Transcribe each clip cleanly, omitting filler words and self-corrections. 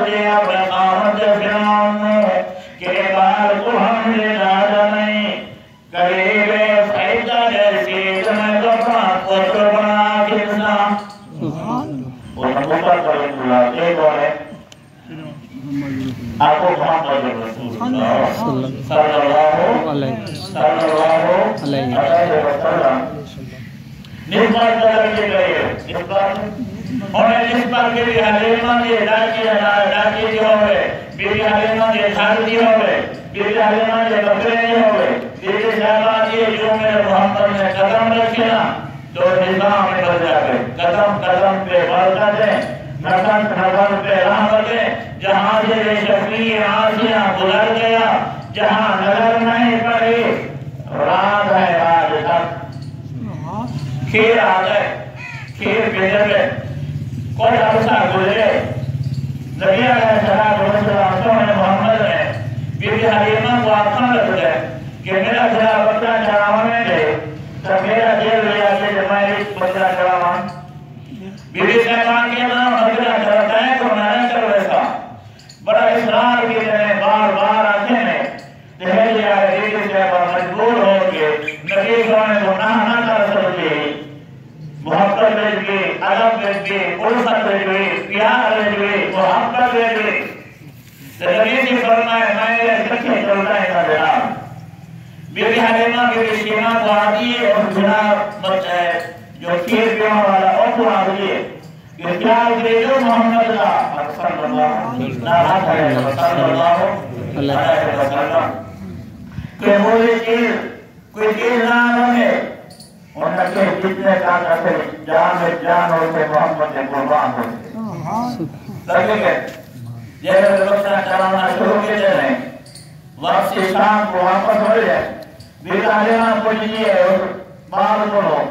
دے اپنے قامت فرعون کہ بار کو ہم لے جانا نہیں قریب فائدہ جیسی تمہیں دفعہ قطر بنا کسنا وہ نبوتر کریں اللہ ایک اور ہے آپ کو محمد رسول اللہ صلی اللہ علیہ وسلم نسبت بدل کے گئے نسبت کے لیے حلیمہ نے ڈاکی دی ہوئے بیوی حلیمہ نے دھار دی ہوئے بیوی حلیمہ نے بکرے دی ہوئے بیوی صاحبہ دی جو میرے محمد نے قدم رکھے نا تو نظام میں بل جائے قدم قدم پہ برکتیں نظر پہ رحمتیں جہاں سے شفیع آسیاں گزر گیا جہاں نظر نہیں پڑی رات ہے آج تک کھیر آ گئے کھیر بھیجر گئے کوئی عرصہ گزرے نبی علیہ السلام سونے محمد نے بیوی حلیمہ کو آنکھاں رکھ گئے کہ میرا ذرا بچہ چڑھاوا میں دے تو میرا دل لیا کہ میں ایک بچہ چڑھاوا بیوی صاحبان کے نام بچہ چڑھتا ہے تو میں نے کر ویسا بڑا اصرار کی جنہیں بار بار آتے ہیں دہلی آئے بیوی صاحبان مجبور ہو کے نبی سونے کو نہ کر سکتے محبت بھیج گئی ادب بھیج گئی الفت بھیج گئی پیار بھیج گئی محبت بھیج گئی نبی جی فرمائے میں سچے چلتا ہے نا جناب بیوی حلیمہ بیوی شیمہ کو آتی ہے اور جناب جو کھیر پیوں والا اور کو آتی ہے کہ کیا جو محمد صلی اللہ علیہ وسلم کہ مجھے چیز کوئی چیز نہ بنے انہوں نے جتنے طاقت ہے جان ہوتے محمد قربان ہوتے لگے گئے جیسے بچہ چلانا شروع کے جائے واپسی شام کو واپس ہو جائے بیٹا حلیمہ پوچھئے اور بات کرو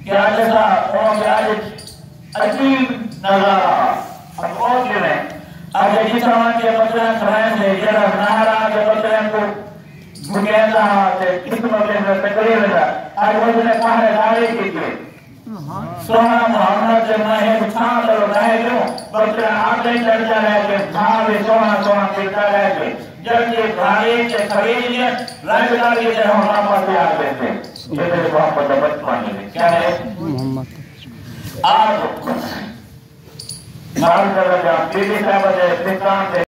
کہ آج ایسا اور آج عجیب نظارہ اب اور کیوں ہے آج جس طرح کے بچہ کھڑائیں سے جرہ نہرہ کے بچہ کو بھگیندہ آتے کس مطلب میں تکلیف ہے آج وہ نے پہلے داری کی تھی سونا محمد سے میں چھان لو رہے جو بچہ آتے چلتا رہے کہ جہاں بھی سونا پیتا رہے کہ جب یہ بھائی کے خرید لئے رنگ داری سے ہم واپس بھی آتے تھے یہ میرے محمد بچپانی ہے کیا ہے آپ مال کر رہا بیوی صاحب سے اتنا